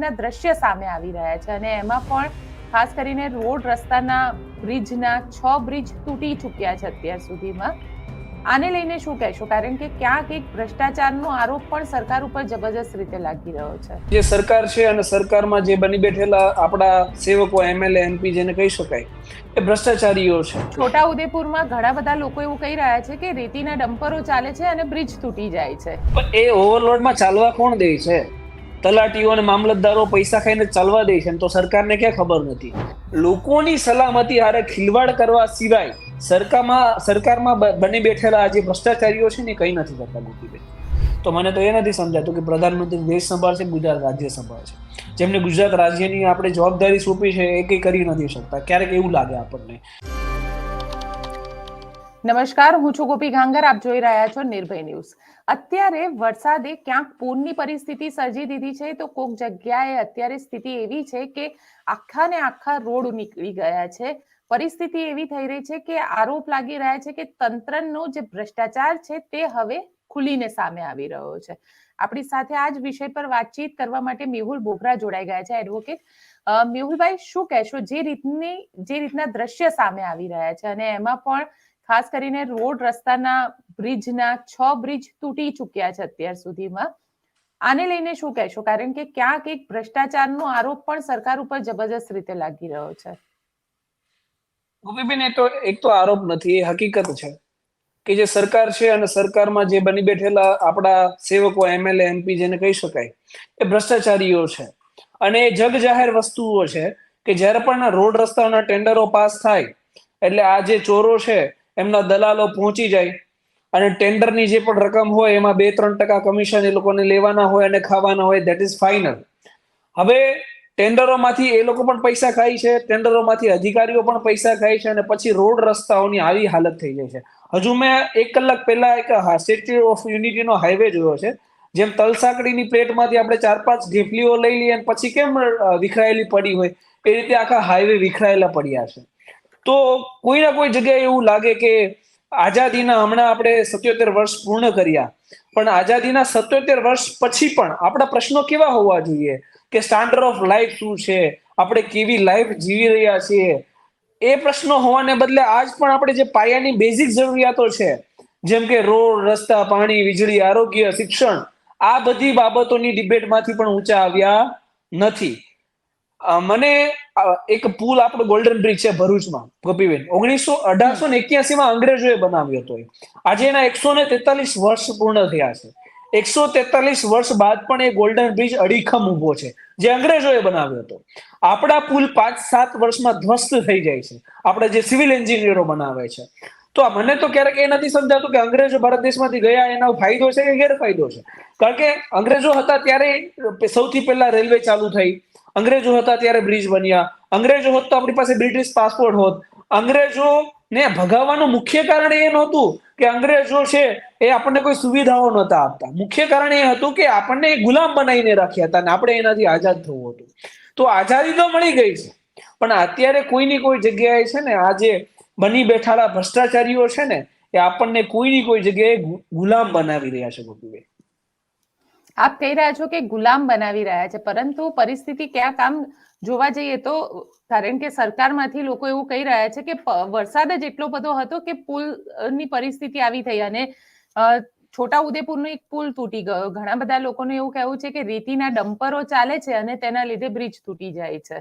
રીતના દ્રશ્ય સામે આવી રહ્યા છે અને એમાં પણ ખાસ કરીને રોડ રસ્તાના બ્રિજના 6 બ્રિજ તૂટી ચૂક્યા છે અત્યાર સુધીમાં. આને લઈને શું કહેશો? કારણ કે ક્યાંક એક ભ્રષ્ટાચારનો આરોપ પણ સરકાર ઉપર જબરજસ્ત રીતે લાગી રહ્યો છે. જે સરકાર છે અને સરકારમાં જે બની બેઠેલા આપણા સેવકો એમએલએ એમપી જેને કહી શકાય એ ભ્રષ્ટાચારીઓ છે. છોટાઉદેપુરમાં ઘણા બધા લોકો એવું કહી રહ્યા છે કે રેતીના ડમ્પરો ચાલે છે અને બ્રિજ તૂટી જાય છે. પણ એ ઓવરલોડમાં ચાલવા કોણ દે છે? તલાટીઓ અને મામલતદારો પૈસા ખાઈને ચાલવા દે છે, તો સરકારને ક્યાં ખબર નથી? લોકોની સલામતી હારે ખિલવાડ કરવા સિવાય સરકારમાં બની બેઠેલા જે ભ્રષ્ટાચારીઓ છે ને કઈ નથી કરતા ગોપીબેન. તો મને તો એ નથી સમજાતું કે પ્રધાનમંત્રી દેશ સંભાળશે, ગુજરાત રાજ્ય સંભાળશે. જેમને ગુજરાત રાજ્યની આપણે જવાબદારી સોંપી છે એ કઈ કરી નથી શકતા. ક્યારેક એવું લાગે આપણને. નમસ્કાર, હું છું ગોપી ગાંગર. આપ જોઈ રહ્યા છો નિર્ભય ન્યૂઝ. અત્યારે વરસાદે ક્યાંક પૂરની પરિસ્થિતિ સર્જી દીધી છે, તો કોઈક જગ્યાએ અત્યારે સ્થિતિ એવી છે કે આખા ને આખા રોડ નીકળી ગયા છે. પરિસ્થિતિ એવી થઈ રહી છે કે આરોપ લાગી રહ્યા છે કે તંત્રનો જે ભ્રષ્ટાચાર છે તે હવે ખુલીને સામે આવી રહ્યો છે. આપણી સાથે આ જ વિષય પર વાતચીત કરવા માટે મેહુલ બોગરા જોડાઈ ગયા છે, એડવોકેટ. મેહુલભાઈ, શું કહેશો? જે રીતના દ્રશ્ય સામે આવી રહ્યા છે અને એમાં પણ ખાસ કરીને રોડ રસ્તાના બ્રિજના 6 બ્રિજ તૂટી ચૂક્યા છે અત્યાર સુધીમાં. આને લઈને શું કહેશો? કારણ કે ક્યાંક એક ભ્રષ્ટાચારનો આરોપ પણ સરકાર ઉપર જબરજસ્ત રીતે લાગી રહ્યો છે. ગોપીબેન, એક તો આરોપ નથી, એ હકીકત છે કે જે સરકાર છે અને સરકારમાં જે બની બેઠેલા આપણા સેવકો એમએલએ એમપી જેને કહી શકાય એ ભ્રષ્ટાચારીઓ છે. અને એ જગ જાહેર વસ્તુઓ છે કે જ્યારે પણ રોડ રસ્તાના ટેન્ડરો પાસ થાય એટલે આ જે ચોરો છે એમના દલાલો પહોંચી જાય અને ટેન્ડરની જે પણ રકમ હોય એમાં 2-3% કમિશન એ લોકોને લેવાના હોય અને ખાવાના હોય. That is final. હવે ટેન્ડરોમાંથી એ લોકો પણ પૈસા ખાય છે, ટેન્ડરોમાંથી અધિકારીઓ પણ પૈસા ખાય છે અને પછી રોડ રસ્તાઓની આવી હાલત થઈ જાય છે. હજુ મેં 1 કલાક પહેલા એક સ્ટેચ્યુ ઓફ યુનિટીનો હાઈવે જોયો છે. જેમ તલસાકડીની પ્લેટમાંથી આપણે 4-5 ઢીફલીઓ લઈ લઈએ અને પછી કેમ વિખરાયેલી પડી હોય એ રીતે આખા હાઈવે વિખરાયેલા પડ્યા છે. તો કોઈ ના કોઈ જગ્યાએ એવું લાગે કે આઝાદીના હમણાં આપણે 77 વર્ષ પૂર્ણ કર્યા, પણ આઝાદીના 77 વર્ષ પછી પણ આપણા પ્રશ્નો કેવા હોવા જોઈએ કે સ્ટાન્ડર્ડ ઓફ લાઈફ શું છે, આપણે કેવી લાઈફ જીવી રહ્યા છીએ, એ પ્રશ્નો હોવાને બદલે આજ પણ આપણે જે પાયાની બેઝિક જરૂરિયાતો છે જેમ કે રોડ, રસ્તા, પાણી, વીજળી, આરોગ્ય, શિક્ષણ, આ બધી બાબતોની ડિબેટમાંથી પણ ઊંચા આવ્યા નથી. મને એક પુલ, આપણો ગોલ્ડન બ્રિજ છે ભરૂચમાં, ગોપીબેન, 1881માં અંગ્રેજોએ બનાવ્યો હતો. આજે એના 143 વર્ષ પૂર્ણ થયા છે. 143 વર્ષ બાદ પણ એ ગોલ્ડન બ્રિજ અડીખમ ઉભો છે, જે અંગ્રેજોએ બનાવ્યો હતો. આપણા પુલ 5-7 વર્ષમાં ધ્વસ્ત થઈ જાય છે, આપણે જે સિવિલ એન્જિનિયરો બનાવે છે. તો મને તો ક્યારેક એ નથી સમજાતું કે અંગ્રેજો ભારત દેશમાંથી ગયા એનો ફાયદો છે કે ગેરફાયદો છે. કારણ કે અંગ્રેજો હતા ત્યારે સૌથી પહેલા રેલવે ચાલુ થઈ, અંગ્રેજો હતા ત્યારે બ્રિજ બન્યા, અંગ્રેજો હોત તો આપણી પાસે બ્રિટિશ પાસપોર્ટ હોત. અંગ્રેજોને ભગાવવાનું મુખ્ય કારણ એ નહોતું કે અંગ્રેજો છે એ આપણને કોઈ સુવિધાઓ નહોતા આપતા. મુખ્ય કારણ એ હતું કે આપણને ગુલામ બનાવીને રાખ્યા હતા અને આપણે એનાથી આઝાદ થવું હતું. તો આઝાદી તો મળી ગઈ છે, પણ અત્યારે કોઈની કોઈ જગ્યાએ છે ને આ જે બની બેઠાલા ભ્રષ્ટાચારીઓ છે ને એ આપણને કોઈની કોઈ જગ્યાએ ગુલામ બનાવી રહ્યા છે. ગોપીભાઈ, આપ કહી રહ્યા છો કે ગુલામ બનાવી રહ્યા છે, પરંતુ પરિસ્થિતિ ક્યાંક આમ જોવા જઈએ તો, કારણ કે સરકારમાંથી લોકો એવું કહી રહ્યા છે કે વરસાદ જ એટલો બધો હતો કે પુલની પરિસ્થિતિ આવી થઈ અને છોટાઉદેપુરનો એક પુલ તૂટી ગયો. ઘણા બધા લોકોનું એવું કહેવું છે કે રેતીના ડમ્પરો ચાલે છે અને તેના લીધે બ્રિજ તૂટી જાય છે.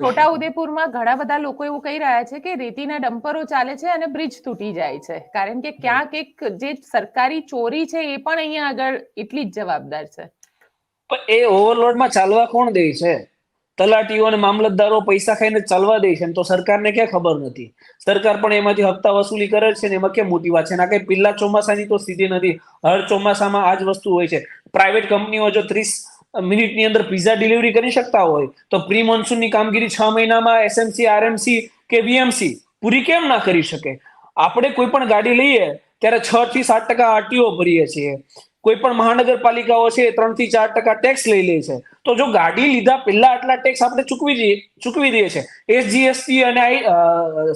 છોટાઉદેપુરમાં ઘણા બધા લોકો એવું કહી રહ્યા છે કે રેતીના ડમ્પરો ચાલે છે અને બ્રિજ તૂટી જાય છે, કારણ કે ક્યાંક એક જે સરકારી ચોરી છે એ પણ અહીંયા આગળ એટલી જ જવાબદાર છે. પણ એ ઓવરલોડમાં ચાલવા કોણ દે છે? તલાટીઓ અને મામલતદારો પૈસા ખાઈને ચાલવા દે છે, તો સરકારને ક્યાં ખબર નથી? સરકાર પણ એમાંથી હપ્તા વસૂલી કરે છે ને એમાં કેમ મોટી વાત છે? ના કઈ પેલા ચોમાસાની તો સ્થિતિ નથી, હર ચોમાસામાં આ જ વસ્તુ હોય છે. પ્રાઇવેટ કંપનીઓ જો 30 મિનિટની અંદર પિઝા ડિલિવરી કરી શકતા હોય તો પ્રી મોન્સૂનની કામગીરી 6 મહિનામાં એસએમસી, આરએમસી કે વીએમસી પૂરી કેમ ના કરી શકે? આપણે કોઈ પણ ગાડી લઈએ ત્યારે 6 થી 7% આરટીઓ ભરીએ છીએ. કોઈ પણ મહાનગરપાલિકાઓ છે 3 થી 4% ટેક્સ લઈ લે છે. તો જો ગાડી લીધા પહેલા આટલા ટેક્સ આપણે ચૂકવી દઈએ છીએ. એસજીએસટી અને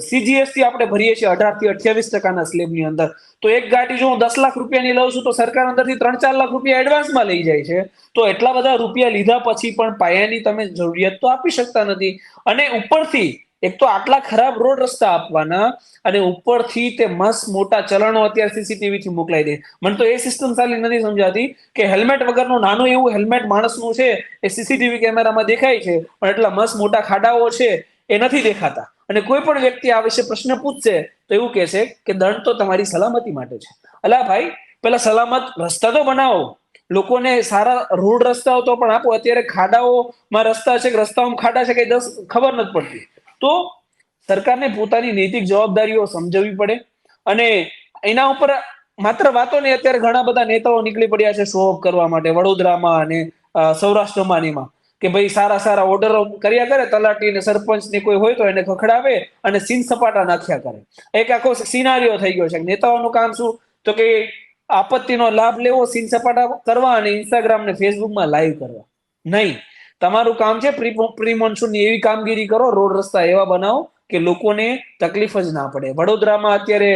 સીજીએસટી આપણે ભરીએ છીએ 18 થી 28% સ્લેબની અંદર. તો એક ગાડી જો હું 10 લાખ રૂપિયાની લઉં છું તો સરકાર અંદરથી 3-4 લાખ રૂપિયા એડવાન્સમાં લઈ જાય છે. તો એટલા બધા રૂપિયા લીધા પછી પણ પાયાની તમે જરૂરિયાત તો આપી શકતા નથી. અને ઉપરથી એક તો આટલા ખરાબ રોડ રસ્તા આપવાના, અને ઉપરથી તે મસ્ત મોટા ચલણો અત્યારે સીસીટીવી થી મોકલાઈ દે. મને તો એ સિસ્ટમ સાલી નથી સમજાતી કે હેલ્મેટ વગરનું નાનું એવું હેલ્મેટ માણસનું છે એ સીસીટીવી કેમેરામાં દેખાય છે, પણ એટલા મસ્ત મોટા ખાડાઓ છે એ નથી દેખાતા. અને કોઈ પણ વ્યક્તિ આ વિશે પ્રશ્ન પૂછશે તો એવું કહેશે કે દંડ તો તમારી સલામતી માટે છે. અલા ભાઈ, પેલા સલામત રસ્તા તો બનાવો, લોકોને સારા રોડ રસ્તાઓ તો પણ આપો. અત્યારે ખાડાઓમાં રસ્તા છે કે રસ્તાઓમાં ખાડા છે કે ખબર નથી પડતી. તો સરકારને પોતાની નૈતિક જવાબદારીઓ સમજવી પડે. અને એના ઉપર માત્ર વાતો નહીં, અત્યારે ઘણા બધા નેતાઓ નીકળી પડ્યા છે શો ઓફ કરવા માટે, વડોદરામાં અને સૌરાષ્ટ્રમાં ને એમાં, કે ભાઈ સારા સારા ઓર્ડરો કર્યા કરે, તલાટી ને સરપંચ ને કોઈ હોય તો એને ખખડાવે અને સીન સપાટા નાખ્યા કરે. એક આખો સિનારીઓ થઈ ગયો છે. નેતાઓનું કામ શું? તો કે આપત્તિનો લાભ લેવો, સીન સપાટા કરવા અને ઇન્સ્ટાગ્રામ ને ફેસબુકમાં લાઈવ કરવા. નહીં, તમારું કામ છે પ્રી મોન્સૂનની એવી કામગીરી કરો, રોડ રસ્તા એવા બનાવો કે લોકોને તકલીફ જ ના પડે. વડોદરામાં અત્યારે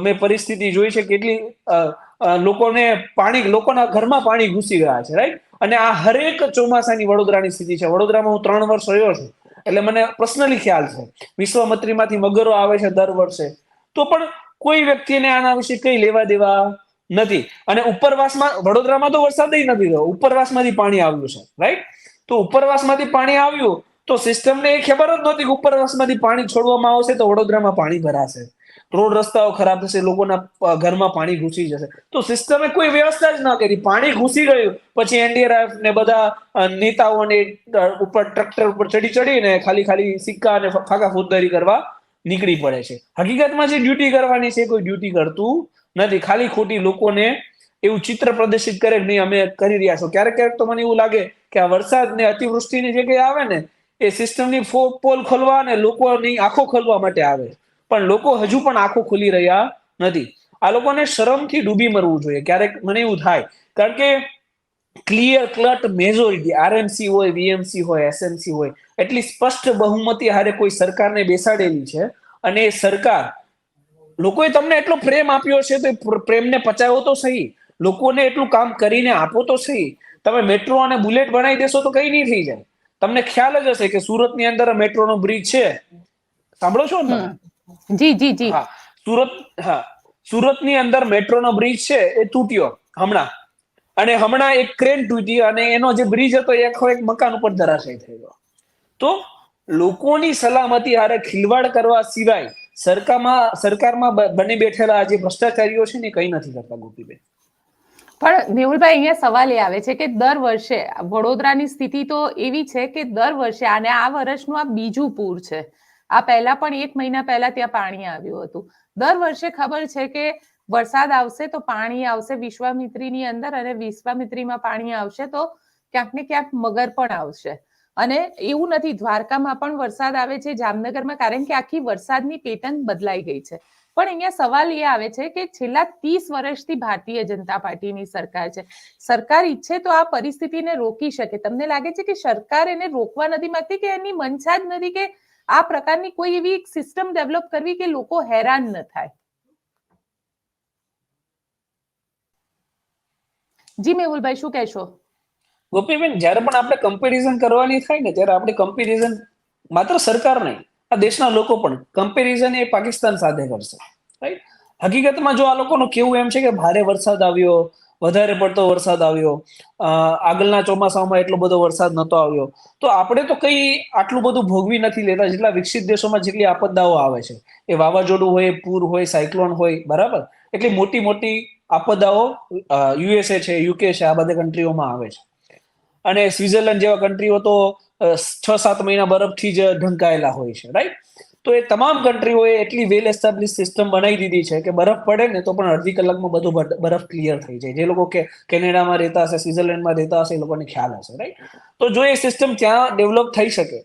મેં પરિસ્થિતિ જોઈ છે, કેટલી લોકોના ઘરમાં પાણી ઘૂસી ગયા છે, રાઈટ. અને આ હરેક ચોમાસાની વડોદરાની સ્થિતિ છે. વડોદરામાં હું 3 વર્ષ રહ્યો છું, એટલે મને પર્સનલી ખ્યાલ છે. વિશ્વામિત્રીમાંથી મગરો આવે છે દર વર્ષે, તો પણ કોઈ વ્યક્તિને આના વિશે કઈ લેવા દેવા નથી. અને ઉપરવાસમાં, વડોદરામાં તો વરસાદ નથી થયો, ઉપરવાસમાંથી પાણી આવ્યું છે, રાઈટ. તો ઉપરવાસમાંથી પાણી આવ્યું તો સિસ્ટમને એ ખબર જ નહોતી કે ઉપરવાસમાંથી પાણી છોડવામાં આવશે તો વડોદરામાં પાણી ભરાશે, રોડ રસ્તાઓ ખરાબ થશે, લોકોના ઘરમાં પાણી ઘૂસી જશે. તો સિસ્ટમે કોઈ વ્યવસ્થા જ ન કરી. પાણી ઘૂસી ગયું પછી એનડીઆરએફ ને બધા નેતાઓને ઉપર ટ્રેક્ટર ઉપર ચડીને ખાલી સિક્કા અને ફાકા ફોજદારી કરવા નીકળી પડે છે. હકીકતમાં જે ડ્યુટી કરવાની છે કોઈ ડ્યુટી કરતું નથી. ખાલી ખોટી લોકોને એવું ચિત્ર પ્રદર્શિત કરે કે નહીં અમે કરી રહ્યા છો. ક્યારેક તો મને એવું લાગે કે આ વરસાદ ને અતિવૃષ્ટિની જગ્યાએ આવે ને એ સિસ્ટમની પોલ ખોલવા અને લોકોની આંખો ખોલવા માટે આવે. પણ લોકો હજુ પણ આંખો ખોલી રહ્યા નથી. આ લોકોને શરમથી ડૂબી મરવું જોઈએ. ક્યારેક મને એવું થાય, કારણ કે ક્લિયર કટ મેજોરિટી, આરએમસી હોય, વીએમસી હોય, એસએમસી હોય, એટલી સ્પષ્ટ બહુમતી હારે કોઈ સરકારને બેસાડેલી છે. અને એ સરકાર, લોકોએ તમને એટલો પ્રેમ આપ્યો છે તો પ્રેમને પચાવો તો સહી. લોકોને એટલું કામ કરીને આપો તો સહી. તમે મેટ્રો અને બુલેટ બનાવી દેશો તો કઈ નહીં થઈ જાય. તમને ખ્યાલ જ હશે કે સુરતની અંદર મેટ્રોનો બ્રિજ છે, સાંભળો છો ને? જી જી જી. હા, સુરતની અંદર મેટ્રોનો બ્રિજ છે એ તૂટ્યો હમણાં એક ક્રેન તૂટી અને એનો જે બ્રિજ હતો એ આખો એક મકાન ઉપર ધરાશય થઈ ગયો. તો લોકોની સલામતી હારે ખિલવાડ કરવા સિવાય સરકારમાં બની બેઠેલા જે ભ્રષ્ટાચારીઓ છે ને કઈ નથી કરતા, ગોપીબેન. પણ મેહુલભાઈ, અહીંયા સવાલ એ આવે છે કે દર વર્ષે વડોદરાની સ્થિતિ તો એવી છે કે દર વર્ષે, અને આ વર્ષનું આ બીજું પૂર છે, આ પહેલા પણ 1 મહિના પહેલા ત્યાં પાણી આવ્યું હતું. દર વર્ષે ખબર છે કે વરસાદ આવશે તો પાણી આવશે વિશ્વામિત્રીની અંદર, અને વિશ્વામિત્રીમાં પાણી આવશે તો ક્યાંક ને ક્યાંક મગર પણ આવશે. અને એવું નથી, દ્વારકામાં પણ વરસાદ આવે છે, જામનગરમાં, કારણ કે આખી વરસાદની પેટર્ન બદલાઈ ગઈ છે. પણ અહીંયા સવાલ એ આવે છે કે છેલ્લા 30 વર્ષથી ભારતીય જનતા પાર્ટીની સરકાર છે. સરકાર ઈચ્છે તો આ પરિસ્થિતિને રોકી શકે. તમને લાગે છે કે સરકાર એને રોકવા નથી માંગતી, કે એની મનસા જ નથી કે આ પ્રકારની કોઈ એવી સિસ્ટમ ડેવલપ કરવી કે લોકો હેરાન ન થાય? જી મેહુલભાઈ, શું કહેશો? ગોપીબેન, જ્યારે પણ આપણે કમ્પેરિઝન કરવાની થાય ને ત્યારે આપણે કમ્પેરિઝન માત્ર સરકાર નહીં, આ દેશના લોકો પણ કમ્પેરિઝન એ પાકિસ્તાન સાથે કરશે, રાઈટ. હકીકતમાં જો આ લોકોનું કેવું એમ છે કે ભારે વરસાદ આવ્યો, વધારે પડતો વરસાદ આવ્યો, આગળના ચોમાસામાં એટલો બધો વરસાદ નતો આવ્યો, તો આપણે તો કઈ આટલું બધું ભોગવી નથી લેતા જેટલા વિકસિત દેશોમાં જેટલી આપદાઓ આવે છે. એ વાવાઝોડું હોય, પૂર હોય, સાયક્લોન હોય, બરાબર, એટલી મોટી મોટી આપદાઓ યુએસએ છે, યુકે છે, આ બધા કન્ટ્રીઓમાં આવે છે. અને સ્વિટરલેન્ડ જેવા કન્ટ્રીઓ તો 6-7 મહિના બરફથી જ ઢંકાયેલા હોય છે, રાઈટ. તો એ તમામ કન્ટ્રીઓએ એટલી વેલ એસ્ટાબ્લિશ સિસ્ટમ બનાવી દીધી છે કે બરફ પડે ને તો પણ અડધી કલાકમાં બધો બરફ ક્લિયર થઈ જાય. જે લોકો કે કેનેડામાં રહેતા હશે, સ્વિટરલેન્ડમાં રહેતા હશે, એ લોકોને ખ્યાલ હશે, રાઈટ. તો જો એ સિસ્ટમ ત્યાં ડેવલપ થઈ શકે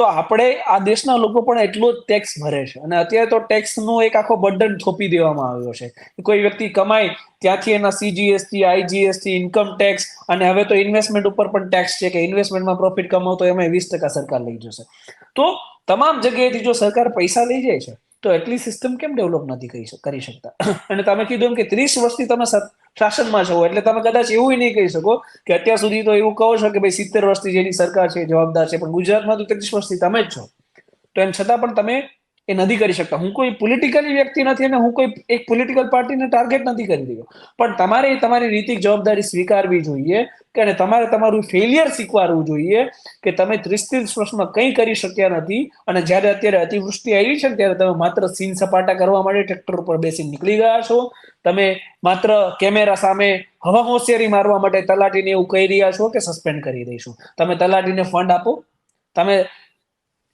તો આપણે આ દેશના લોકો પણ એટલો જ ટેક્સ ભરે છે. અને અત્યારે તો ટેક્સનો એક આખો બર્ડન થોપી દેવામાં આવ્યો છે. કોઈ વ્યક્તિ કમાય ત્યાંથી એના CGST, IGST, ઇન્કમ ટેક્સ, અને હવે તો ઇન્વેસ્ટમેન્ટ ઉપર પણ ટેક્સ છે કે ઇન્વેસ્ટમેન્ટમાં પ્રોફિટ કમાવો તો એમાં 20% સરકાર લઈ જશે. તો તમામ જગ્યાએથી જો સરકાર પૈસા લઈ જાય છે તો એટલી સિસ્ટમ કેમ ડેવલપ નથી કરી શકતા? અને તમે કીધું એમ કે 30 વર્ષથી તમે શાસનમાં છો, એટલે તમે કદાચ એવું નહીં કહી શકો કે અત્યાર સુધી તો એવું કહો છો કે ભાઈ 70 વર્ષથી જેની સરકાર છે જવાબદાર છે, પણ ગુજરાતમાં તો 30 વર્ષથી તમે જ છો. તો એમ છતાં પણ તમે એ નથી કરી શકતા. હું કોઈ પોલિટિકલી વ્યક્તિ નથી અને હું કોઈ એક પોલિટિકલ પાર્ટીને ટાર્ગેટ નથી કરી રહ્યો, પણ તમારે તમારી નૈતિક જવાબદારી સ્વીકારવી જોઈએ કે અને તમારે તમારું ફેલિયર સ્વીકારવું જોઈએ કે તમે 30 વર્ષમાં કંઈ કરી શક્યા નથી. અને જ્યારે અત્યારે અતિવૃષ્ટિ આવી છે ને ત્યારે તમે માત્ર સીન સપાટા કરવા માટે ટ્રેક્ટર ઉપર બેસી નીકળી ગયા છો. તમે માત્ર કેમેરા સામે હવા હોશિયારી મારવા માટે તલાટીને એવું કહી રહ્યા છો કે સસ્પેન્ડ કરી દઈશું. તમે તલાટીને ફંડ આપો. તમે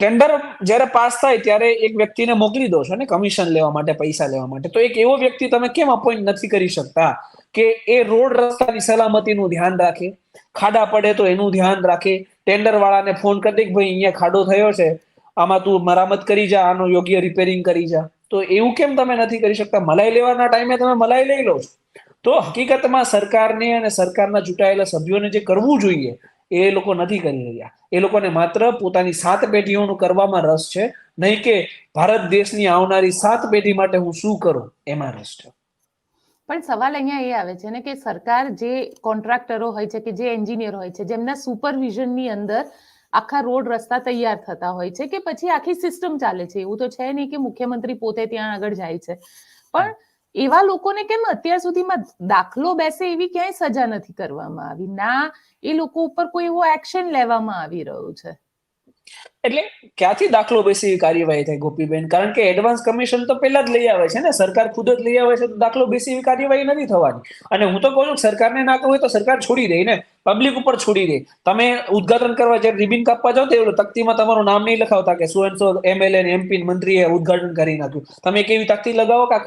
ટેન્ડર જ્યારે પાસ થાય ત્યારે એક વ્યક્તિને મોકલી દો છો ને કમિશન લેવા માટે, પૈસા લેવા માટે. તો એક એવો વ્યક્તિ તમે કેમ અપોઇન્ટ નથી કરી શકતા કે એ રોડ રસ્તાની સલામતીનું ધ્યાન રાખે, ખાડા પડે તો એનું ધ્યાન રાખે, ટેન્ડર વાળાને ફોન કરી દે કે ભાઈ અહીંયા ખાડો થયો છે, આમાં તું મરામત કરી જા, આનું યોગ્ય રિપેરિંગ કરી જા. તો એવું કેમ તમે નથી કરી શકતા? મલાઈ લેવાના ટાઈમે તમે મલાઈ લઈ લો છો. તો હકીકતમાં સરકારને અને સરકારના ચૂંટાયેલા સભ્યોને જે કરવું જોઈએ એ લોકો નથી કરી રહ્યા. એ લોકોને માત્ર પોતાની 7 પેઢીઓનું કરવામાં રસ છે, નહીં કે ભારત દેશની આવનારી 7 પેઢી માટે હું શું કરું એમાં રસ છે. પણ સવાલ અહીંયા એ આવે છે ને કે સરકાર જે કોન્ટ્રાક્ટરો હોય છે કે જે એન્જિનિયર હોય છે, જેમના સુપરવિઝનની અંદર આખા રોડ રસ્તા તૈયાર થતા હોય છે કે પછી આખી સિસ્ટમ ચાલે છે. એવું તો છે નહીં કે મુખ્યમંત્રી પોતે ત્યાં આગળ જાય છે. પણ એવા લોકોને કેમ અત્યાર સુધીમાં દાખલો બેસે એવી ક્યાંય સજા નથી કરવામાં આવી? ના એ લોકો ઉપર કોઈ એવો એક્શન લેવામાં આવી રહ્યું છે. એટલે ક્યાંથી દાખલો બેસી કાર્યવાહી થાય ગોપીબેન? કારણ કે એડવાન્સ કમિશન તો પહેલા જ લઈ આવે છે ને, સરકાર ખુદ જ લઈ આવે છે. તો દાખલો બેસી એવી કાર્યવાહી નથી થવાની. અને હું તો કહું છું સરકારને ના કહું હોય તો સરકાર છોડી દે ને, પબ્લિક ઉપર છોડી દે. તમે ઉદઘાટન કરવા જ્યારે રિબિન કાપવા જાઓ તો તકતીમાં તમારું નામ નહીં લખાવતા કે સો એન્ડ સો MLA ને MP મંત્રીએ ઉદઘાટન કરી નાખ્યું. તમે કેવી તકતી લગાવો કે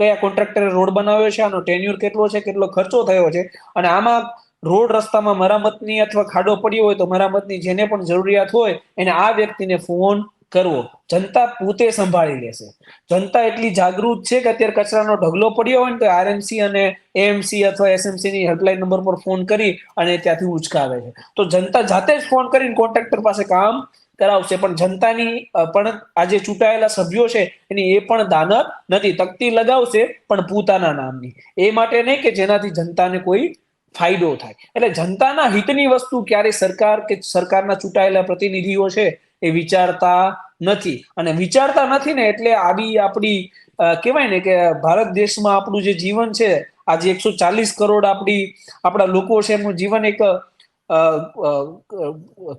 કયા કોન્ટ્રાક્ટરે રોડ બનાવ્યો છે, આનો ટેન્યુર કેટલો છે, કેટલો ખર્ચો થયો છે, અને આમાં રોડ રસ્તામાં મરામતની અથવા ખાડો પડ્યો હોય તો મરામતની જેને પણ જરૂરિયાત હોય એને આ વ્યક્તિને ફોન કરવો. જનતા પોતે સંભાળી લેશે. જનતા એટલી જાગૃત છે કે અત્યારે કચરાનો ઢગલો પડ્યો હોય ને તો RMC અને AMC અથવા SMC ની હેલ્પલાઇન નંબર પર ફોન કરી અને ત્યાંથી ઉચકાવે છે. તો જનતા જાતે જ ફોન કરીને કોન્ટ્રાક્ટર પાસે કામ કરાવશે. પણ જનતાની પણ આ જે ચૂંટાયેલા સભ્યો છે એની એ પણ દાનત નથી. તકતી લગાવશે પણ પોતાના નામની, એ માટે નહીં કે જેનાથી જનતાને કોઈ ફાયદો થાય. એટલે જનતાના હિતની વસ્તુ ક્યારે સરકાર કે સરકારના ચૂંટાયેલા પ્રતિનિધિઓ છે એ વિચારતા નથી. અને વિચારતા નથી ને એટલે આપણી કહેવાય ને કે ભારત દેશમાં આપણું જે જીવન છે, આજે 140 કરોડ આપણા લોકો છે, એમનું જીવન એક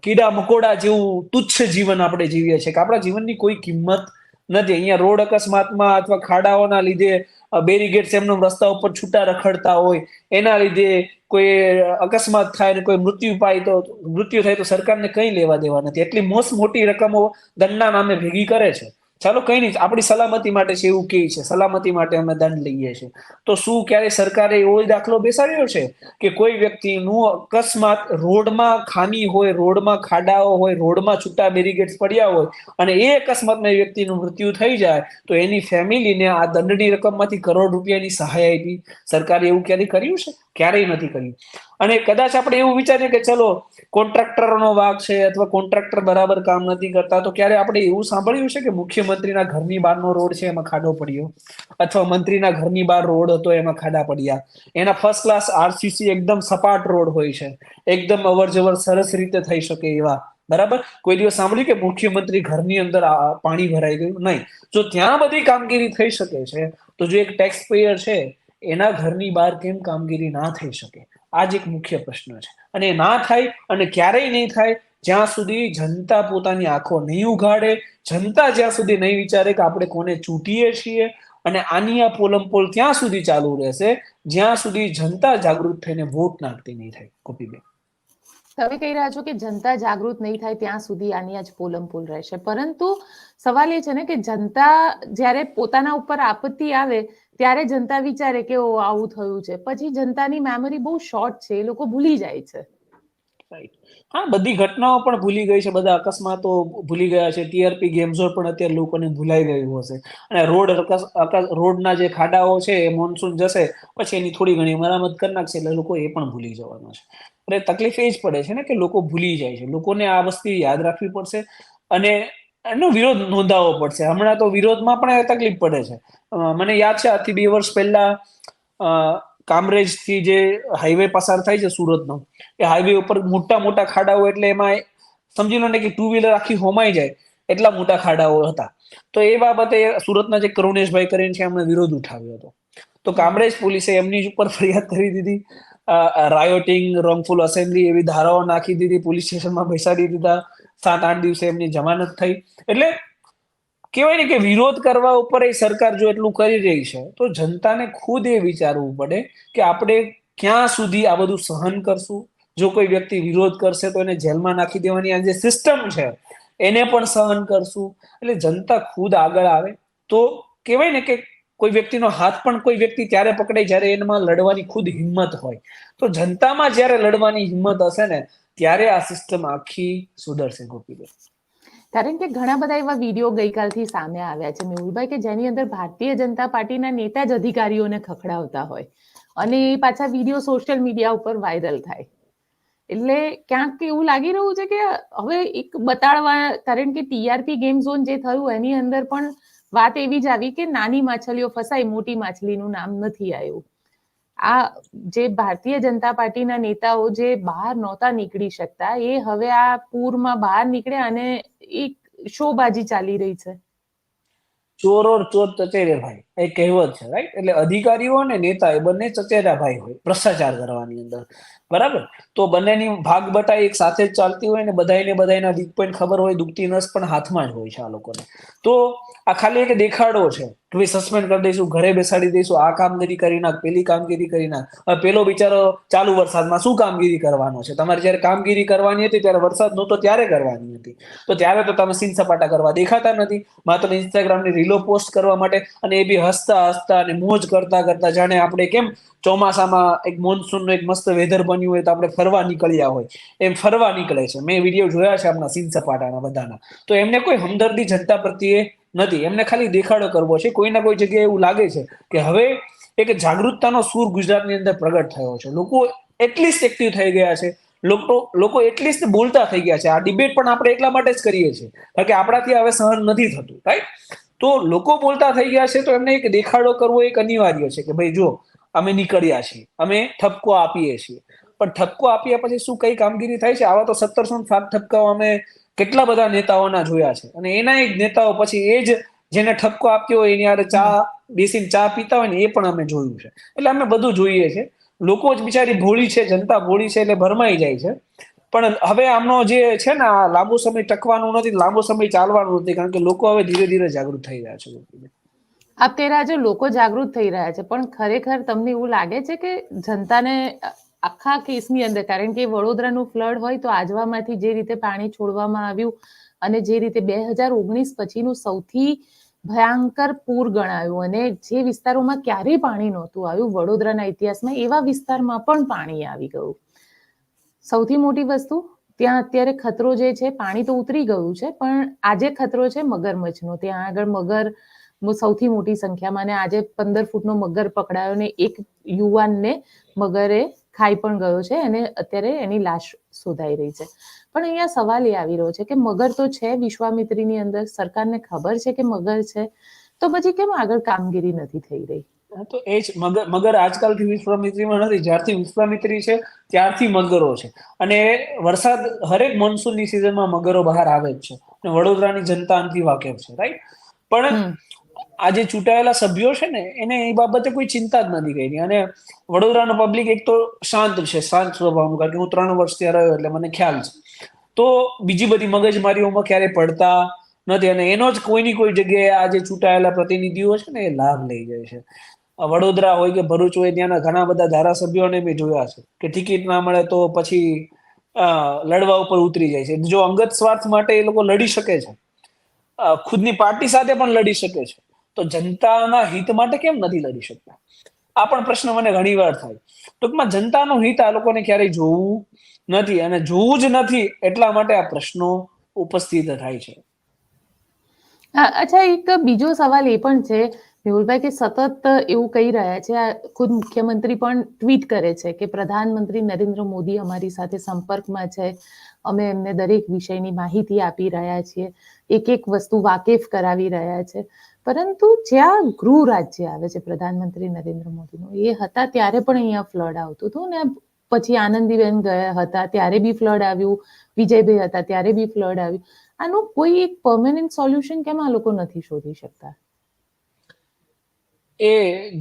કીડા મકોડા જેવું તુચ્છ જીવન આપણે જીવીએ છીએ કે આપણા જીવનની કોઈ કિંમત નથી. અહીંયા રોડ અકસ્માતમાં અથવા ખાડાઓના લીધે બેરીગેટ્સ એમનો રસ્તા ઉપર છૂટા રખડતા હોય, એના લીધે કોઈ અકસ્માત થાય ને કોઈ મૃત્યુ થાય તો સરકારને કંઈ લેવા દેવા નથી. એટલી મોટી રકમો દંડના નામે ભેગી કરે છે. ચાલો કંઈ નહીં, આપણી સલામતી માટે છે એવું કહે છે, સલામતી માટે અમે દંડ લઈએ છીએ. તો શું ક્યારે સરકારે એવો દાખલો બેસાડ્યો છે કે કોઈ વ્યક્તિનું અકસ્માત રોડમાં ખામી હોય, રોડમાં ખાડાઓ હોય, રોડમાં છૂટા બેરીગેટ્સ પડ્યા હોય અને એ અકસ્માતમાં એ વ્યક્તિનું મૃત્યુ થઈ જાય તો એની ફેમિલીને આ દંડની રકમમાંથી કરોડ રૂપિયાની સહાય આપી? સરકારે એવું ક્યારેય કર્યું છે? ક્યારેય નથી કર્યું. અને કદાચ આપણે એવું વિચારીએ કે ચલો કોન્ટ્રાક્ટરનો વાંક છે અથવા કોન્ટ્રાક્ટર બરાબર કામ નથી કરતા, તો ક્યારે આપણે એવું સાંભળ્યું છે કે મુખ્યમંત્રીના ઘરની બહારનો રોડ છે એમાં ખાડો પડ્યો, અથવા મંત્રીના ઘરની બહાર રોડ હતો એમાં ખાડા પડ્યા? એના ફર્સ્ટ ક્લાસ RCC એકદમ સપાટ રોડ હોય છે, એકદમ અવર જવર સરસ રીતે થઈ શકે એવા, બરાબર? કોઈ દિવસ સાંભળ્યું કે મુખ્યમંત્રી ઘરની અંદર પાણી ભરાઈ ગયું? નહીં. જો ત્યાં બધી કામગીરી થઈ શકે છે તો જો એક ટેક્સ પેયર છે એના ઘરની બહાર કેમ કામગીરી ના થઈ શકે? આ જ એક મુખ્ય પ્રશ્ન છે. અને ના થાય અને ક્યારેય નહીં થાય જ્યાં સુધી જનતા પોતાની આંખો નહીં ઉઘાડે, જનતા જ્યાં સુધી નહીં વિચારે કે આપણે કોને ચૂંટીએ છીએ. અને આની આ પોલમપોલ ત્યાં સુધી ચાલુ રહેશે જ્યાં સુધી જનતા જાગૃત થઈને વોટ નાખતી નહીં થાય. ગોપીબેન, તમે કહી રહ્યા છો કે જનતા જાગૃત નહીં થાય ત્યાં સુધી આની જ પોલમપોલ રહેશે, પરંતુ સવાલ એ છે ને કે જનતા જ્યારે પોતાના ઉપર આપત્તિ આવે ત્યારે જનતા વિચારે કે ઓ આવું થયું છે, પછી જનતાની મેમરી બહુ શોર્ટ છે, એ લોકો ભૂલી જાય છે. રાઈટ. હા, બધી ઘટનાઓ પણ ભૂલી ગઈ છે, બધા અકસ્માતો ભૂલી ગયા છે, ટીઆરપી ગેમ ઝોન પણ અત્યારે લોકોને ભૂલાઈ ગયું હશે. અને રોડના જે ખાડાઓ છે એ મોન્સૂન જશે પછી એની થોડી ઘણી મરામત કરી નાખશે એટલે લોકો એ પણ ભૂલી જવાના છે. એટલે તકલીફ એ જ પડે છે ને કે લોકો ભૂલી જાય છે. લોકોને આ વસ્તુ યાદ રાખવી પડશે અને એનો વિરોધ નોંધાવવો પડશે. હમણાં તો વિરોધમાં પણ તકલીફ પડે છે. મને યાદ છે આજથી 2 વર્ષ પહેલા કામરેજ થી જે હાઈવે પસાર થાય છે સુરતનો, એ હાઈવે ઉપર મોટા મોટા ખાડાઓ, એટલે એમાં સમજી લો ને કે 2 વ્હીલર આખી હોમાઈ જાય એટલા મોટા ખાડાઓ હતા. તો એ બાબતે સુરતના જે કરુણેશભાઈ કરીને છે એમણે વિરોધ ઉઠાવ્યો હતો. તો કામરેજ પોલીસે એમની ઉપર ફરિયાદ કરી દીધી, રાયોટિંગ, રોંગફુલ અસેમ્બલી એવી ધારાઓ નાખી દીધી, પોલીસ સ્ટેશનમાં બેસાડી દીધા, 7-8 દિવસે એમની જમાનત થઈ. એટલે કહેવાય ને કે વિરોધ કરવા ઉપર એ સરકાર જો એટલું કરી રહી છે તો જનતાને ખુદ એ વિચારવું પડે કે આપણે ક્યાં સુધી આ બધું સહન કરશું. જો કોઈ વ્યક્તિ વિરોધ કરશે તો એને જેલમાં નાખી દેવાની આ જે સિસ્ટમ છે એને પણ સહન કરશું. એટલે જનતા ખુદ આગળ આવે તો કહેવાય ને કે કોઈ વ્યક્તિનો હાથ પણ કોઈ વ્યક્તિ ત્યારે પકડે જ્યારે એમાં લડવાની ખુદ હિંમત હોય. તો જનતામાં જ્યારે લડવાની હિંમત હશે ને ત્યારે આ સિસ્ટમ આખી સુધરશે. ગોપીબેન, કારણ કે ઘણા બધા એવા વિડીયો ગઈકાલથી સામે આવ્યા છે મેહુલભાઈ, કે જેની અંદર ભારતીય જનતા પાર્ટીના નેતા જ અધિકારીઓને ખખડાવતા હોય અને એ પાછા વિડીયો સોશિયલ મીડિયા ઉપર વાયરલ થાય. એટલે ક્યાંક એવું લાગી રહ્યું છે કે હવે એક બતાડવા, કારણ કે ટીઆરપી ગેમ ઝોન જે થયું એની અંદર પણ વાત એવી જ આવી કે નાની માછલીઓ ફસાઈ, મોટી માછલીનું નામ નથી આવ્યું. આ જે ભારતીય જનતા પાર્ટીના નેતાઓ જે બહાર નહોતા નીકળી શકતા એ હવે આ પૂરમાં બહાર નીકળ્યા અને એક શોબાજી ચાલી રહી છે. ચોર ઓર ચોર ચચેરે ભાઈ, એ કહેવત છે, રાઈટ. એટલે અધિકારીઓ અને નેતા એ બંને ચચેરા ભાઈ હોય ભ્રષ્ટાચાર કરવાની અંદર, બરાબર. તો બંનેની ભાગ બટાઈ એક સાથે જ ચાલતી હોય ને બધાના વીક પોઈન્ટ ખબર હોય, દુખતી નસ પણ હાથમાં જ હોય છે આ લોકોને. તો આ ખાલી એક દેખાડો છે કે ભાઈ સસ્પેન્ડ કરી દઈશું, ઘરે બેસાડી દઈશું, આ કામગીરી કરી નાખ, પેલી કામગીરી કરી નાખ. પેલો બિચારો ચાલુ વરસાદમાં શું કામગીરી કરવાનો છે? તમારે જયારે કામગીરી કરવાની હતી ત્યારે વરસાદ નહોતો ત્યારે કરવાની હતી, તો ત્યારે તો તમે સીન સપાટા કરવા દેખાતા નથી, માત્ર ઇન્સ્ટાગ્રામની રીલો પોસ્ટ કરવા માટે, અને એ બી હસતા હસતા અને મોજ કરતા કરતા, જાણે આપણે કેમ ચોમાસામાં એક મોન્સૂનનું એક મસ્ત વેધર બન્યું હોય તો આપણે ફરવા નીકળ્યા હોય એમ ફરવા નીકળે છે. મેં વિડીયો જોયા છે આપણા સીન સપાટાના બધાના. તો એમને કોઈ હમદર્દી જનતા પ્રત્યે નથી, એમને ખાલી દેખાડો કરવો છે. કોઈના કોઈ જગ્યાએ એવું લાગે છે કે હવે એક જાગૃતતાનો સૂર ગુજરાતની અંદર પ્રગટ થયો છે. લોકો એટલીસ્ટ એક્ટિવ થઈ ગયા છે, લોકો એટલીસ્ટ બોલતા થઈ ગયા છે. આ ડિબેટ પણ આપણે એટલા માટે જ કરીએ છીએ કારણ કે આપણાથી હવે સહન નથી થતું, રાઈટ. તો લોકો બોલતા થઈ ગયા છે તો એમને એક દેખાડો કરવો એક અનિવાર્ય છે કે ભાઈ જો અમે નીકળ્યા છીએ, અમે ઠપકો આપીએ છીએ. પણ ઠપકો આપ્યા પછી શું કઈ કામગીરી થાય છે? આવા તો 1707 ઠપકાઓ અમે કેટલા બધા નેતાઓના જોયા છે, અને એના જ નેતાઓ પછી એ જ જેને ઠપકો આપ્યો હોય એની યારે બેસીને ચા પીતા હોય ને એ પણ અમે જોયું છે. એટલે અમે બધું જોઈએ છે. લોકો જ બિચારી ભોળી છે, જનતા ભોળી છે એટલે ભરમાઈ જાય છે. પણ હવે આમનો જે છે ને આ લાંબો સમય ટકવાનું નથી, લાંબો સમય ચાલવાનું નથી, કારણ કે લોકો હવે ધીરે ધીરે જાગૃત થઈ રહ્યા છે. અત્યારે આજે લોકો જાગૃત થઈ રહ્યા છે, પણ ખરેખર તમને એવું લાગે છે કે જનતાને આખા કેસની અંદર, કારણ કે વડોદરાનું ફ્લડ હોય તો આજવામાંથી જે રીતે પાણી છોડવામાં આવ્યું અને જે રીતે 2019 પછીનું સૌથી ભયંકર પૂર ગણાયું, અને જે વિસ્તારોમાં ક્યારેય પાણી નહોતું આવ્યું વડોદરાના ઇતિહાસમાં, એવા વિસ્તારમાં પણ પાણી આવી ગયું. સૌથી મોટી વસ્તુ, ત્યાં અત્યારે ખતરો જે છે, પાણી તો ઉતરી ગયું છે પણ આજે ખતરો છે મગરમચ્છનો. ત્યાં આગળ મગર સૌથી મોટી સંખ્યામાં, અને આજે 15 ફૂટનો મગર પકડાયો ને એક યુવાનને મગરે ખાઈ પણ ગયો છે અને અત્યારે એની લાશ શોધાઈ રહી છે. પણ અહીંયા સવાલ એ આવી રહ્યો છે કે મગર તો છે વિશ્વામિત્રીની અંદર, સરકારને ખબર છે કે મગર છે, તો પછી કેમ આગળ કામગીરી નથી થઈ રહી? તો એ જ મગર આજકાલથી વિશ્વામિત્રીમાં નથી, જ્યારથી વિશ્વામિત્રી છે ત્યારથી મગરો છે. અને વરસાદ હરેક મોન્સૂનની સિઝનમાં મગરો બહાર આવે જ છે, અને વડોદરાની જનતા આનાથી વાકેફ છે, રાઈટ. પણ આ જે ચૂંટાયેલા સભ્યો છે ને એને એ બાબતે કોઈ ચિંતા જ નથી કરી. અને વડોદરાનો પબ્લિક એક તો શાંત છે, શાંત સ્વભાવનું, કારણ કે હું 3 વર્ષ ત્યાં રહ્યો એટલે મને ખ્યાલ છે. તો બીજી બધી મગજમારીઓમાં ક્યારેય પડતા નથી, અને એનો જ કોઈની કોઈ જગ્યાએ આ જે ચૂંટાયેલા પ્રતિનિધિઓ છે ને એ લાભ લઈ જાય છે. વડોદરા હોય કે ભરૂચ હોય, ત્યાંના ઘણા બધા ધારાસભ્યોને મેં જોયા છે કે ટિકિટ ના મળે તો પછી લડવા ઉપર ઉતરી જાય છે. જો અંગત સ્વાર્થ માટે એ લોકો લડી શકે છે, ખુદની પાર્ટી સાથે પણ લડી શકે છે, તો જનતાના હિત માટે કેમ નથી લડી શકતા? આ પણ પ્રશ્ન મને ઘણી વાર થાય. ટૂંકમાં જનતાનું હિત આ લોકોને ક્યારેય જોવું નથી, અને જોવું જ નથી એટલા માટે આ પ્રશ્નો ઉપસ્થિત થાય છે. અચ્છા, એક બીજો સવાલ એ પણ છે મેહુલભાઈ, કે સતત એવું કહી રહ્યા છે, આ ખુદ મુખ્યમંત્રી પણ ટ્વીટ કરે છે કે પ્રધાનમંત્રી નરેન્દ્ર મોદી અમારી સાથે સંપર્કમાં છે, અમે એમને દરેક વિષયની માહિતી આપી રહ્યા છીએ, એક એક વસ્તુ વાકેફ કરાવી રહ્યા છે. પરંતુ જ્યાં ગૃહ રાજ્ય આવે છે પ્રધાનમંત્રી નરેન્દ્ર મોદીનું, એ હતા ત્યારે પણ અહીંયા ફ્લડ આવતું હતું, ને પછી આનંદીબેન ગયા હતા ત્યારે બી ફ્લડ આવ્યું, વિજયભાઈ હતા ત્યારે બી ફ્લડ આવ્યું. આનું કોઈ એક પરમેનન્ટ સોલ્યુશન કેમ આ લોકો નથી શોધી શકતા? એ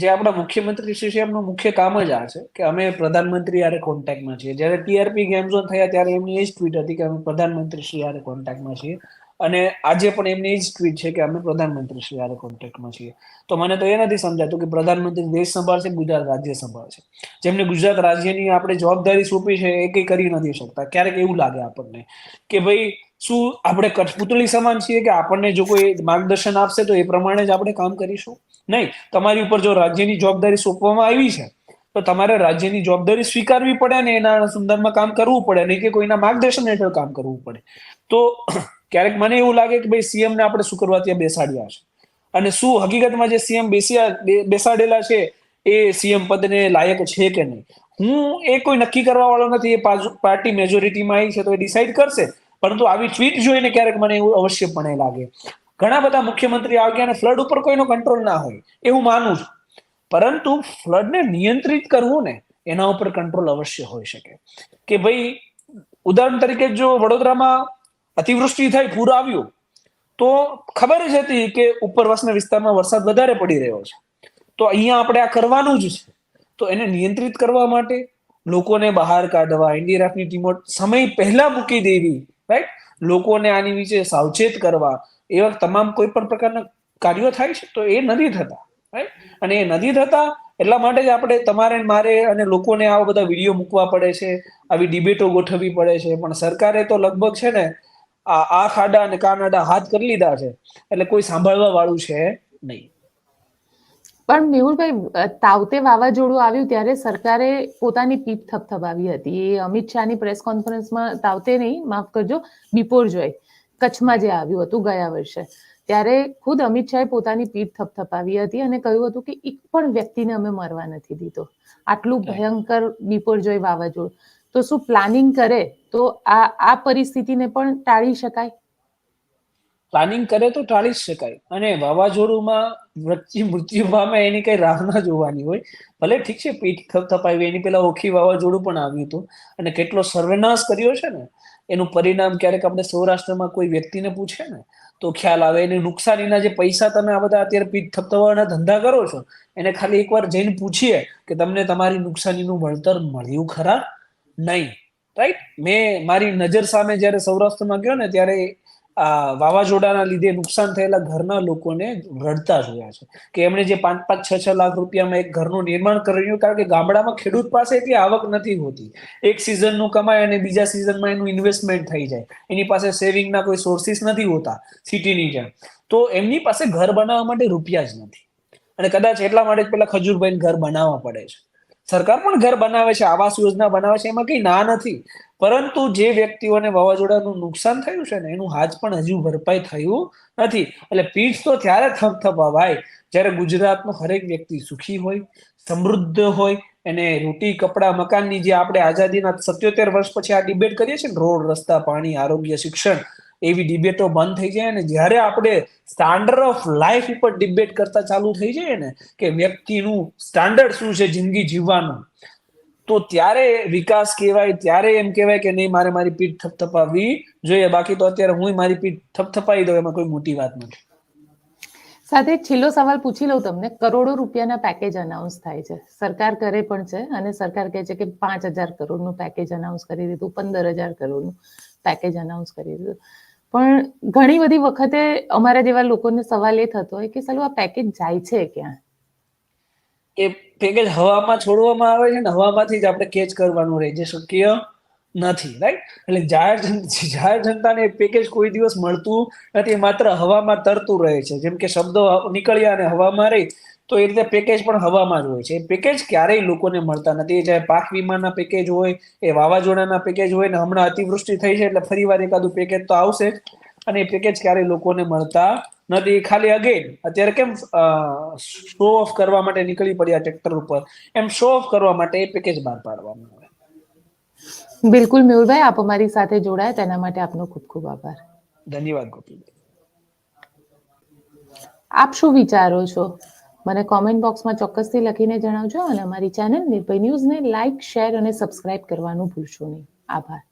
જે આપણા મુખ્યમંત્રી શ્રી છે એમનું મુખ્ય કામ જ આ છે કે અમે પ્રધાનમંત્રી યારે કોન્ટેક્ટમાં છીએ. જ્યારે ટીઆરપી ગેમ ઝોન થયા ત્યારે એમની એ જ ટ્વીટ હતી કે અમે પ્રધાનમંત્રી શ્રી યારે કોન્ટેક્ટમાં છીએ, અને આજે પણ એમની એ જ ટ્વીટ છે કે અમે પ્રધાનમંત્રી શ્રી યારે કોન્ટેક્ટમાં છીએ. તો મને તો એ નથી સમજાતું કે પ્રધાનમંત્રી દેશ સંભાળશે, ગુજરાત રાજ્ય સંભાળશે. જેમને ગુજરાત રાજ્યની આપણે જવાબદારી સોંપી છે એ કંઈ કરી નથી શકતા. ક્યારેક એવું લાગે આપણને કે ભાઈ શું આપણે કઠપુતળી સમાન છીએ કે આપણને જો કોઈ માર્ગદર્શન આપશે તો એ પ્રમાણે જ આપણે કામ કરીશું? નહીં, તમારી ઉપર જો રાજ્યની જવાબદારી સોંપવામાં આવી છે તો તમારે રાજ્યની જવાબદારી સ્વીકારવી પડે ને એના સંદર્ભમાં કામ કરવું પડે, નહીં કે કોઈના માર્ગદર્શન હેઠળ કામ કરવું પડે. તો ક્યારેક મને એવું લાગે કે ભાઈ સીએમ ને આપણે શું કરવા ત્યાં બેસાડ્યા છે, અને શું હકીકતમાં જે સીએમ બેસાડેલા છે એ સીએમ પદને લાયક છે કે નહીં. હું એ કોઈ નક્કી કરવા વાળો નથી, એ પાર્ટી મેજોરિટીમાં આવી છે તો એ ડિસાઈડ કરશે. પરંતુ આવી ટ્વીટ જોઈને ક્યારેક મને એવું અવશ્યપણે લાગે. ઘણા બધા મુખ્યમંત્રી આવી ગયા અને ફ્લડ ઉપર કોઈનો કંટ્રોલ ના હોય એ હું માનું છું, પરંતુ ફ્લડને નિયંત્રિત કરવું ને એના ઉપર કંટ્રોલ અવશ્ય હોઈ શકે. કે ભાઈ ઉદાહરણ તરીકે જો વડોદરામાં અતિવૃષ્ટિ થઈ, પૂર આવ્યું, તો ખબર જ હતી કે ઉપરવાસના વિસ્તારમાં વરસાદ વધારે પડી રહ્યો છે, તો અહીંયા આપણે આ કરવાનું જ છે. તો એને નિયંત્રિત કરવા માટે લોકોને બહાર કાઢવા, એનડીઆરએફની ટીમો સમય પહેલા મૂકી દેવી, રાઈટ, લોકોને આની વિશે સાવચેત કરવા, એવા તમામ કોઈ પણ પ્રકારના કાર્યો થાય છે. તો એ નથી થતા, રાઈટ, અને એ નથી થતા એટલા માટે જ આપણે તમારે મારે અને લોકોને આવા બધા વિડીયો મૂકવા પડે છે, આવી ડિબેટો ગોઠવવી પડે છે. પણ સરકારે તો લગભગ છે ને આ ખાડા અને કાનાડા હાથ કરી લીધા છે, એટલે કોઈ સાંભળવા વાળું છે નહીં. પણ મેહુલભાઈ, તાવતે વાવાઝોડું આવ્યું ત્યારે સરકારે પોતાની પીઠ થપથપાવી હતી. એ અમિત શાહની પ્રેસ કોન્ફરન્સમાં, તાવતે નહીં, માફ કરજો, બિપોરજોય કચ્છમાં જે આવ્યું હતું ગયા વર્ષે, ત્યારે ખુદ અમિત શાહે પોતાની પીઠ થપથપાવી હતી અને કહ્યું હતું કે એક પણ વ્યક્તિને અમે મરવા નથી દીધો. આટલું ભયંકર બિપોરજોય વાવાઝોડું, તો શું પ્લાનિંગ કરે તો આ પરિસ્થિતિને પણ ટાળી શકાય? પ્લાનિંગ કરે તો ટાળી જ શકાય, અને વાવાઝોડુમાં મૃત્યુ પામે એની કઈ રાહ ના જોવાની હોય. ભલે ઠીક છે, પીઠ થપથપાવી, એની પેલા ઓખી વાવાઝોડું પણ આવ્યું હતું અને કેટલો સર્વનાશ કર્યો છે ને એનું પરિણામ ક્યારેક આપણે સૌરાષ્ટ્રમાં કોઈ વ્યક્તિને પૂછે ને તો ખ્યાલ આવે. એની નુકસાનીના જે પૈસા તમે આ બધા અત્યારે પીઠ થપથપાવાના ધંધા કરો છો, એને ખાલી એકવાર જઈને પૂછીએ કે તમને તમારી નુકસાનીનું વળતર મળ્યું ખરા? નહીં, રાઈટ. મેં મારી નજર સામે જયારે સૌરાષ્ટ્રમાં ગયો ને ત્યારે આ વાવાઝોડાના લીધે નુકસાન થયેલા ઘરના લોકોને રડતા જોયા છે કે એમણે જે 5-6 લાખ રૂપિયામાં એક ઘરનું નિર્માણ કર્યું, કારણ કે ગામડામાં ખેડૂત પાસે એટલી આવક નથી હોતી. એક સિઝનનું કમાય અને બીજા સિઝનમાં એનું ઇન્વેસ્ટમેન્ટ થઈ જાય, એની પાસે સેવિંગના કોઈ સોર્સિસ નથી હોતા સિટીની જેમ. તો એમની પાસે ઘર બનાવવા માટે રૂપિયા જ નથી, અને કદાચ એટલા માટે જ પેલા ખજૂરભાઈને ઘર બનાવવા પડે છે. સરકાર પણ ઘર બનાવે છે, આવાસ યોજના બનાવે છે, એમાં કઈ ના નથી. પરંતુ જે વ્યક્તિઓને વાવાઝોડાનું નુકસાન થયું છે ને એનું હાજ પણ હજુ ભરપાઈ થયું નથી. એટલે પીઠ તો ત્યારે થપથપાવાય જ્યારે ગુજરાતનો હરેક વ્યક્તિ સુખી હોય, સમૃદ્ધ હોય, એને રોટી, કપડા, મકાનની, જે આપણે આઝાદીના 77 વર્ષ પછી આ ડિબેટ કરીએ છીએ ને, રોડ, રસ્તા, પાણી, આરોગ્ય, શિક્ષણ, એવી ડિબેટો બંધ થઈ જાય ને જ્યારે આપણે સ્ટાન્ડર્ડ ઓફ લાઈફ ઉપર ડિબેટ કરતા ચાલુ થઈ જાય ને કે વ્યક્તિનું સ્ટાન્ડર્ડ શું છે જિંદગી જીવવાનું, તો ત્યારે વિકાસ કહેવાય. ત્યારે એમ કહેવાય કે નહીં, મારે મારી પીઠ થપથપાવવી જોઈએ. બાકી તો અત્યારે હું મારી પીઠ થપથપાવી દઉં એમાં કોઈ મોટી વાત નથી. સાથે છેલ્લો સવાલ પૂછી લઉં તમને. કરોડો રૂપિયાના પેકેજ અનાઉન્સ થાય છે, સરકાર કરે પણ છે, અને સરકાર કહે છે કે 5,000 કરોડનું પેકેજ અનાઉન્સ કરી દીધું, 15,000 કરોડનું પેકેજ અનાઉન્સ કરી દીધું. પણ ઘણી બધી વખતે અમારા જેવા લોકોને સવાલ એ થતો હોય કે સાલું આ પેકેજ જાય છે ક્યાં? એ પેકેજ હવામાં છોડવામાં આવે છે ને હવામાંથી જ આપણે કેચ કરવાનું રહે, જે શક્ય નથી, રાઈટ. એટલે જાહેર જનતાને પેકેજ કોઈ દિવસ મળતું નથી, માત્ર હવામાં તરતું રહે છે. જેમ કે શબ્દો નીકળ્યા અને હવામાં રહી તો એ રીતે પેકેજ પણ હવામાં જ હોય છે. પેકેજ ક્યારેય લોકોને મળતા નથી, ચાહે પાક વીમાના પેકેજ હોય, એ વાવાઝોડાના પેકેજ હોય, ને હમણાં અતિવૃષ્ટિ થઈ છે એટલે ફરીવાર એકાદું પેકેજ તો આવશે જ. અને એ પેકેજ ક્યારેય લોકોને મળતા નથી. ખાલી અગેન અત્યારે કેમ શો ઓફ કરવા માટે નીકળી પડ્યા ટ્રેક્ટર ઉપર, એમ શો ઓફ કરવા માટે એ પેકેજ બહાર પાડવામાં આવે. બિલકુલ મેહુલભાઈ, આપ અમારી સાથે જોડાયા તેના માટે આપનો ખૂબ ખૂબ આભાર. ધન્યવાદ ગોપીભાઈ. આપ શું વિચારો છો મને કોમેન્ટ બોક્સમાં ચોક્કસથી લખીને જણાવજો, અને અમારી ચેનલ નિર્ભય ન્યૂઝને લાઇક, શેર અને સબસ્ક્રાઇબ કરવાનું ભૂલશો નહીં. આભાર.